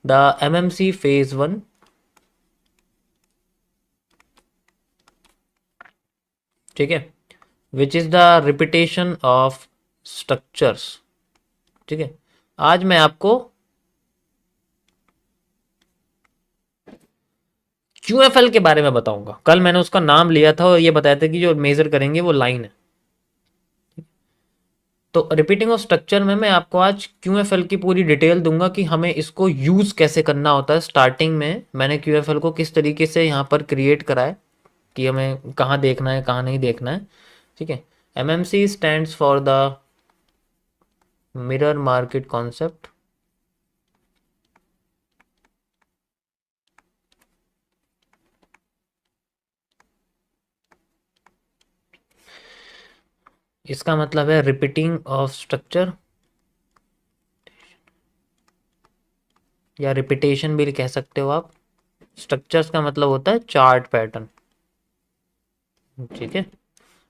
The MMC phase 1, ठीक है, which is the repetition of structures. ठीक है, आज मैं आपको QFL के बारे में बताऊंगा। कल मैंने उसका नाम लिया था और ये बताया था कि जो मेजर करेंगे वो लाइन है। तो रिपीटिंग ऑफ स्ट्रक्चर में मैं आपको आज QFL की पूरी डिटेल दूंगा कि हमें इसको यूज कैसे करना होता है। स्टार्टिंग में मैंने QFL को किस तरीके से यहाँ पर क्रिएट करा है कि हमें कहाँ देखना है कहाँ नहीं देखना है। ठीक है, MMC stands for the mirror market concept. इसका मतलब है रिपीटिंग ऑफ स्ट्रक्चर, या रिपीटेशन भी कह सकते हो आप। स्ट्रक्चर्स का मतलब होता है चार्ट पैटर्न। ठीक है,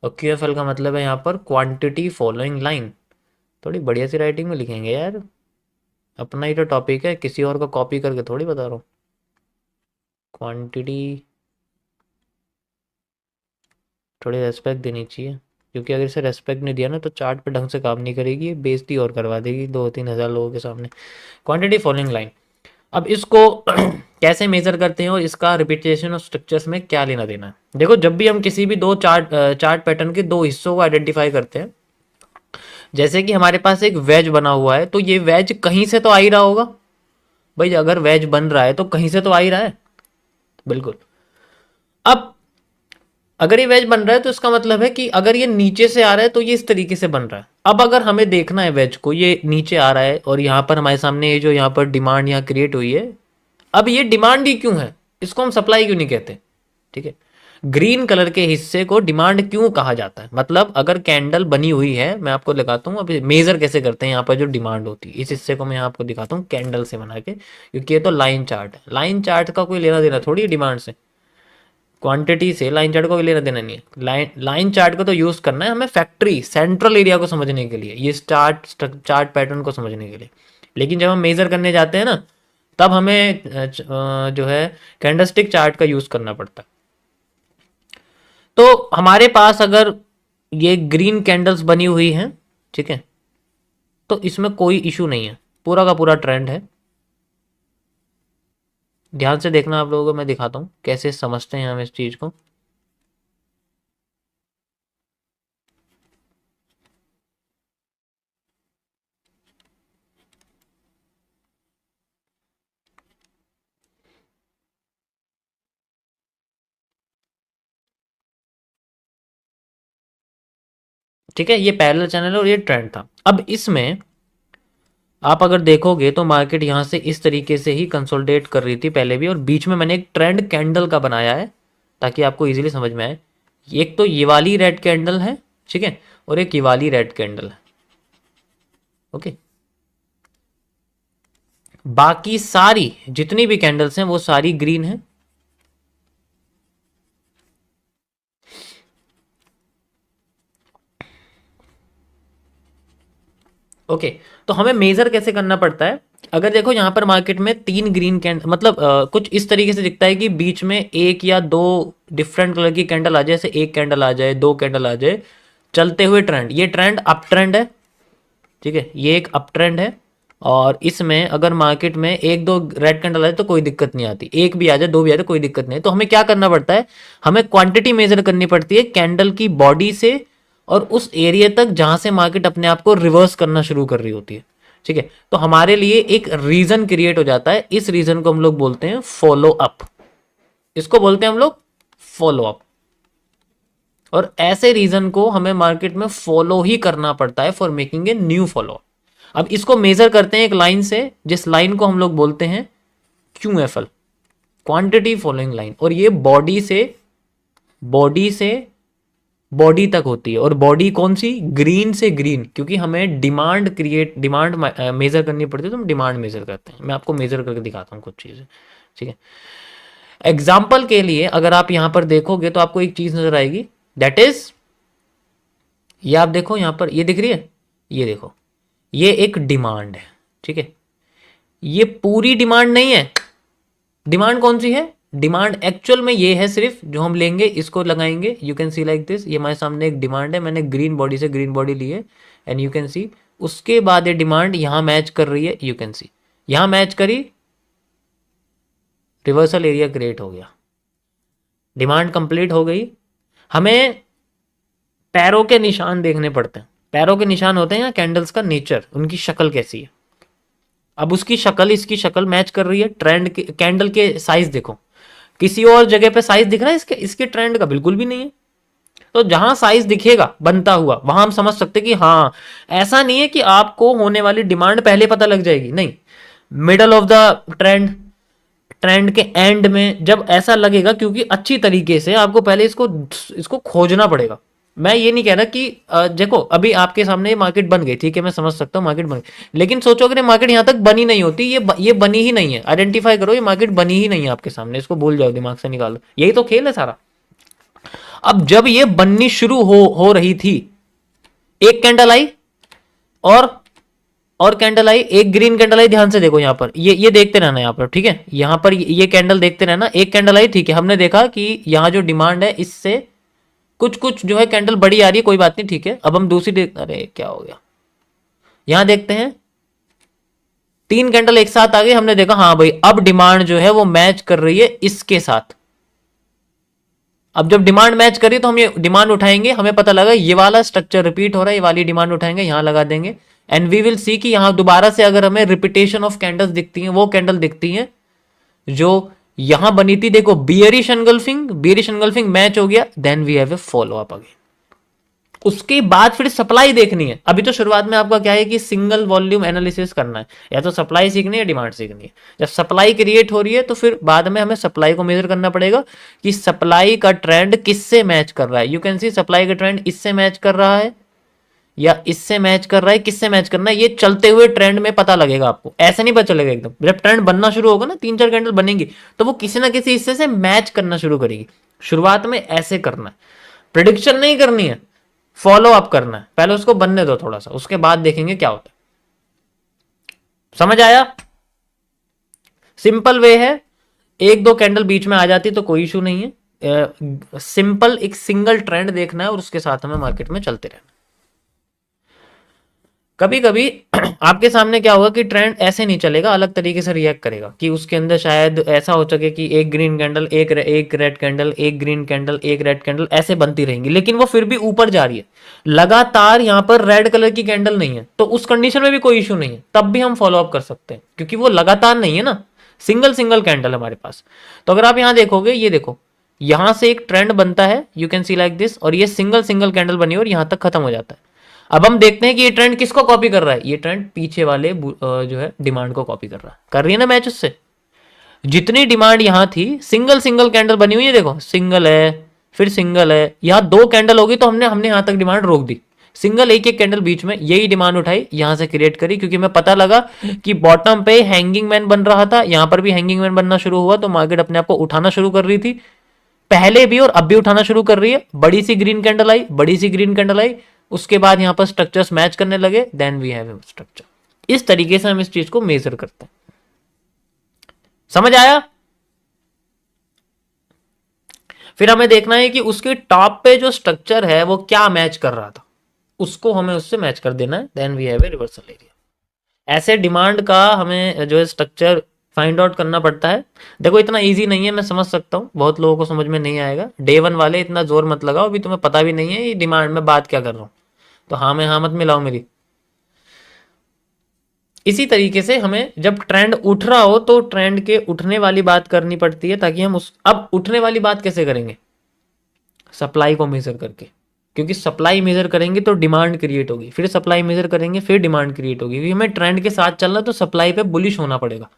और QFL का मतलब है यहाँ पर क्वांटिटी फॉलोइंग लाइन। थोड़ी बढ़िया सी राइटिंग में लिखेंगे यार, अपना ही तो टॉपिक है, किसी और का कॉपी करके थोड़ी बता रहा हूँ। क्वांटिटी, थोड़ी रेस्पेक्ट देनी चाहिए, क्योंकि अगर इसे रेस्पेक्ट नहीं दिया ना तो चार्ट पे ढंग से काम नहीं करेगी, बेइज्जती और करवा देगी 2-3 हज़ार लोगों के सामने। क्वांटिटी फॉलोइंग लाइन, अब इसको कैसे मेजर करते हैं और इसका रिपीटेशन ऑफ स्ट्रक्चर्स में क्या लेना देना है। देखो, जब भी हम किसी भी दो चार्ट पैटर्न के दो हिस्सों को आइडेंटिफाई करते हैं, जैसे कि हमारे पास एक वेज बना हुआ है, तो ये वेज कहीं से तो आ ही रहा होगा भाई। अगर वेज बन रहा है तो कहीं से तो आ ही रहा है, बिल्कुल। अब अगर ये वेज बन रहा है तो इसका मतलब है कि अगर ये नीचे से आ रहा है तो ये इस तरीके से बन रहा है। अब अगर हमें देखना है वेज को, ये नीचे आ रहा है और यहाँ पर हमारे सामने ये जो यहाँ पर डिमांड यहाँ क्रिएट हुई है, अब ये डिमांड ही क्यों है, इसको हम सप्लाई क्यों नहीं कहते। ठीक है, ग्रीन कलर के हिस्से को डिमांड क्यों कहा जाता है, मतलब अगर कैंडल बनी हुई है, मैं आपको दिखाता हूँ अभी मेजर कैसे करते हैं। यहाँ पर जो डिमांड होती है, इस हिस्से को मैं यहाँ आपको दिखाता हूँ कैंडल से बना के, क्योंकि ये तो लाइन चार्ट है। लाइन चार्ट का कोई लेना देना थोड़ी डिमांड से, क्वांटिटी से लाइन चार्ट को लेना देना नहीं है। लाइन चार्ट को तो यूज करना है हमें फैक्ट्री सेंट्रल एरिया को समझने के लिए, ये चार्ट पैटर्न को समझने के लिए। लेकिन जब हम मेजर करने जाते हैं ना, तब हमें जो है कैंडलस्टिक चार्ट का यूज करना पड़ता है। तो हमारे पास अगर ये ग्रीन कैंडल्स बनी हुई हैं, ठीक है, तो इसमें कोई इशू नहीं है, पूरा का पूरा ट्रेंड है। ध्यान से देखना आप लोगों को, मैं दिखाता हूँ कैसे समझते हैं हम इस चीज को। ठीक है, ये पैरेलल चैनल है और ये ट्रेंड था। अब इसमें आप अगर देखोगे तो मार्केट यहाँ से इस तरीके से ही कंसोलिडेट कर रही थी पहले भी, और बीच में मैंने एक ट्रेंड कैंडल का बनाया है ताकि आपको इजीली समझ में आए। एक तो ये वाली रेड कैंडल है, ठीक है, और एक ये वाली रेड कैंडल है। ओके, बाकी सारी जितनी भी कैंडल्स हैं वो सारी ग्रीन है। ओके, तो हमें मेजर कैसे करना पड़ता है। अगर देखो यहाँ पर मार्केट में 3 ग्रीन कैंडल, मतलब कुछ इस तरीके से दिखता है कि बीच में एक या दो डिफरेंट कलर की कैंडल आ जाए, जैसे एक कैंडल आ जाए, दो कैंडल आ जाए, चलते हुए ट्रेंड। ये ट्रेंड अप ट्रेंड है, ठीक है, ये एक अप ट्रेंड है। और इसमें अगर मार्केट में एक दो रेड कैंडल आए तो कोई दिक्कत नहीं आती, एक भी आ जाए, दो भी आ जाए, कोई दिक्कत नहीं है। तो हमें क्या करना पड़ता है, हमें क्वांटिटी मेजर करनी पड़ती है कैंडल की बॉडी से और उस एरिया तक जहां से मार्केट अपने आप को रिवर्स करना शुरू कर रही होती है। ठीक है, तो हमारे लिए एक रीजन क्रिएट हो जाता है, इस रीजन को हम लोग बोलते हैं फॉलो अप। इसको बोलते हैं हम लोग फॉलो अप। और ऐसे रीजन को हमें मार्केट में फॉलो ही करना पड़ता है for making a new follow. अब इसको मेजर करते हैं एक लाइन से, जिस लाइन को हम लोग बोलते हैं QFL, क्वांटिटी फॉलोइंग लाइन। और ये बॉडी से बॉडी तक होती है, और बॉडी कौन सी, ग्रीन से ग्रीन, क्योंकि हमें डिमांड मेजर करनी पड़ती है, तो हम डिमांड मेजर करते हैं। मैं आपको मेजर करके दिखाता हूँ कुछ चीजें, ठीक है। एग्जाम्पल के लिए अगर आप यहां पर देखोगे तो आपको एक चीज नजर आएगी, दैट इज ये आप देखो यहां पर, ये दिख रही है, ये देखो, ये एक डिमांड है, ठीक है। ये पूरी डिमांड नहीं है। डिमांड कौन सी है? डिमांड एक्चुअल में ये है सिर्फ जो हम लेंगे, इसको लगाएंगे, you can see like this, ये हमारे सामने एक डिमांड है, मैंने ग्रीन बॉडी से ग्रीन बॉडी ली है एंड यू कैन सी, उसके बाद ये डिमांड यहां मैच कर रही है, यू कैन सी यहां मैच करी, रिवर्सल एरिया क्रिएट हो गया, डिमांड कंप्लीट हो गई। हमें पैरों के निशान देखने पड़ते हैं। पैरों के निशान होते हैं या कैंडल्स का नेचर, उनकी शक्ल कैसी है। अब उसकी शक्ल इसकी शक्ल मैच कर रही है, ट्रेंड के कैंडल के साइज देखो, किसी और जगह पे साइज दिख रहा है इसके ट्रेंड का? बिल्कुल भी नहीं है। तो जहां साइज दिखेगा बनता हुआ वहां हम समझ सकते कि हाँ, ऐसा नहीं है कि आपको होने वाली डिमांड पहले पता लग जाएगी, नहीं, middle of the trend, trend के एंड में जब ऐसा लगेगा, क्योंकि अच्छी तरीके से आपको पहले इसको खोजना पड़ेगा। मैं ये नहीं कह रहा कि देखो अभी आपके सामने मार्केट बन गई, ठीक है, मैं समझ सकता हूँ मार्केट बन गई, लेकिन सोचो अगर मार्केट यहां तक बनी नहीं होती, ये बनी ही नहीं है, आइडेंटिफाई करो ये मार्केट बनी ही नहीं है आपके सामने, इसको भूल जाओ, दिमाग से निकालो, यही तो खेल है सारा। अब जब ये बननी शुरू हो रही थी, एक कैंडल आई और कैंडल आई, एक ग्रीन कैंडल आई, ध्यान से देखो यहां पर, ये देखते रहना यहां पर, ठीक है, यहां पर ये कैंडल देखते रहना, एक कैंडल आई, ठीक है, हमने देखा कि यहां जो डिमांड है इससे कुछ कुछ जो है कैंडल बड़ी आ रही है, कोई बात नहीं, ठीक है। अब हम दूसरी अरे क्या हो गया, यहां देखते हैं, तीन कैंडल एक साथ आ गई, हमने देखा हाँ भाई अब डिमांड जो है वो मैच कर रही है इसके साथ। अब जब डिमांड मैच करी तो हम ये डिमांड उठाएंगे, हमें पता लगा ये वाला स्ट्रक्चर रिपीट हो रहा है, ये वाली डिमांड उठाएंगे, यहां लगा देंगे एंड वी विल सी कि यहां दोबारा से अगर हमें रिपीटेशन ऑफ कैंडल्स दिखती हैं, वो कैंडल दिखती हैं जो यहां बनी थी, देखो बियरिश एंगल्फिंग मैच हो गया, then we have a follow up again. उसके बाद फिर सप्लाई देखनी है। अभी तो शुरुआत में आपका क्या है कि सिंगल वॉल्यूम एनालिसिस करना है, या तो सप्लाई सीखनी है, डिमांड सीखनी है। जब सप्लाई क्रिएट हो रही है तो फिर बाद में हमें सप्लाई को मेजर करना पड़ेगा कि सप्लाई का ट्रेंड किससे मैच कर रहा है। यू कैन सी सप्लाई का ट्रेंड इससे मैच कर रहा है या इससे मैच कर रहा है, किससे मैच करना है, ये चलते हुए ट्रेंड में पता लगेगा आपको, ऐसे नहीं पता चलेगा एकदम। जब ट्रेंड बनना शुरू होगा ना, तीन चार कैंडल बनेंगी, तो वो किसी ना किसी हिस्से से मैच करना शुरू करेगी। शुरुआत में ऐसे करना है, प्रिडिक्शन नहीं करनी है, फॉलो अप करना है, पहले उसको बनने दो थोड़ा सा, उसके बाद देखेंगे क्या होता है। समझ आया? सिंपल वे है, एक दो कैंडल बीच में आ जाती तो कोई इशू नहीं है, सिंपल एक सिंगल ट्रेंड देखना है और उसके साथ हमें मार्केट में चलते रहना। कभी कभी आपके सामने क्या होगा कि ट्रेंड ऐसे नहीं चलेगा, अलग तरीके से रिएक्ट करेगा, कि उसके अंदर शायद ऐसा हो सके कि एक ग्रीन कैंडल, एक रेड कैंडल, एक ग्रीन कैंडल, एक रेड कैंडल ऐसे बनती रहेंगी, लेकिन वो फिर भी ऊपर जा रही है लगातार, यहां पर रेड कलर की कैंडल नहीं है, तो उस कंडीशन में भी कोई इशू नहीं है, तब भी हम फॉलो अप कर सकते हैं, क्योंकि वो लगातार नहीं है ना, सिंगल सिंगल कैंडल हमारे पास। तो अगर आप यहां देखोगे, ये देखो यहां से एक ट्रेंड बनता है, you can see like this, और ये सिंगल सिंगल कैंडल बनी और यहां तक खत्म हो जाता है। अब हम देखते हैं कि ये ट्रेंड किसको कॉपी कर रहा है, ये ट्रेंड पीछे वाले जो है डिमांड को कॉपी कर रहा है, कर रही है ना मैच उससे। जितनी डिमांड यहां थी, सिंगल सिंगल कैंडल बनी हुई है, देखो सिंगल है, फिर सिंगल है, यहां दो कैंडल होगी तो हमने यहां तक डिमांड रोक दी, सिंगल एक एक कैंडल बीच में, यही डिमांड उठाई, यहां से क्रिएट करी, क्योंकि मैं पता लगा कि बॉटम पे हैंगिंग मैन बन रहा था, यहां पर भी हैंगिंग मैन बनना शुरू हुआ, तो मार्केट अपने आप को उठाना शुरू कर रही थी, पहले भी और अब भी उठाना शुरू कर रही है। बड़ी सी ग्रीन कैंडल आई, बड़ी सी ग्रीन कैंडल आई, उसके बाद यहां पर स्ट्रक्चर्स मैच करने लगे, then we have a structure. इस तरीके से हम इस चीज को मेजर करते हैं। समझ आया? फिर हमें देखना है कि उसके टॉप पे जो स्ट्रक्चर है वो क्या मैच कर रहा था, उसको हमें उससे मैच कर देना है, then we have a reversal area. ऐसे डिमांड का हमें जो है स्ट्रक्चर फाइंड आउट करना पड़ता है। देखो इतना इजी नहीं है, मैं समझ सकता हूँ बहुत लोगों को समझ में नहीं आएगा, डे वन वाले इतना जोर मत लगाओ, अभी तुम्हें पता भी नहीं है ये डिमांड में बात क्या कर रहा हूँ, तो हाँ में हाँ मत मिलाओ मेरी। इसी तरीके से हमें जब ट्रेंड उठ रहा हो तो ट्रेंड के उठने वाली बात करनी पड़ती है, ताकि हम अब उठने वाली बात कैसे करेंगे, सप्लाई को मेजर करके, क्योंकि सप्लाई मेजर करेंगे तो डिमांड क्रिएट होगी, फिर सप्लाई मेजर करेंगे फिर डिमांड क्रिएट होगी, क्योंकि हमें ट्रेंड के साथ चलना तो सप्लाई पे बुलिश होना पड़ेगा,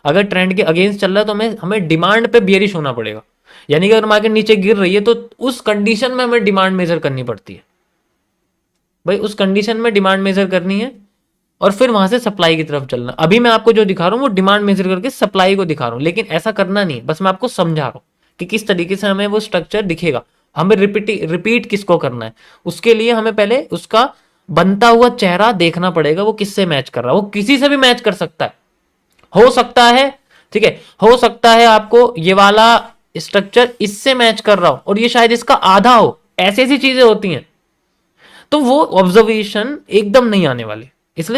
अगर ट्रेंड के अगेंस्ट चल रहा है तो हमें डिमांड पे बियरिश होना पड़ेगा, यानी कि अगर मार्केट नीचे गिर रही है तो उस कंडीशन में हमें डिमांड मेजर करनी पड़ती है भाई, उस कंडीशन में डिमांड मेजर करनी है और फिर वहां से सप्लाई की तरफ चलना। अभी मैं आपको जो दिखा रहा हूं वो डिमांड मेजर करके सप्लाई को दिखा रहा हूं, लेकिन ऐसा करना नहीं, बस मैं आपको समझा रहा हूं कि किस तरीके से हमें वो स्ट्रक्चर दिखेगा, हमें रिपीट किसको करना है, उसके लिए हमें पहले उसका बनता हुआ चेहरा देखना पड़ेगा, वो किससे मैच कर रहा है, वो किसी से भी मैच कर सकता है, हो सकता है, ठीक है, हो सकता है आपको ये वाला स्ट्रक्चर इससे मैच कर रहा हो और ये शायद इसका आधा हो, ऐसी ऐसी चीजें होती हैं। तो वो ऑब्जर्वेशन एकदम नहीं आने वाली, इसलिए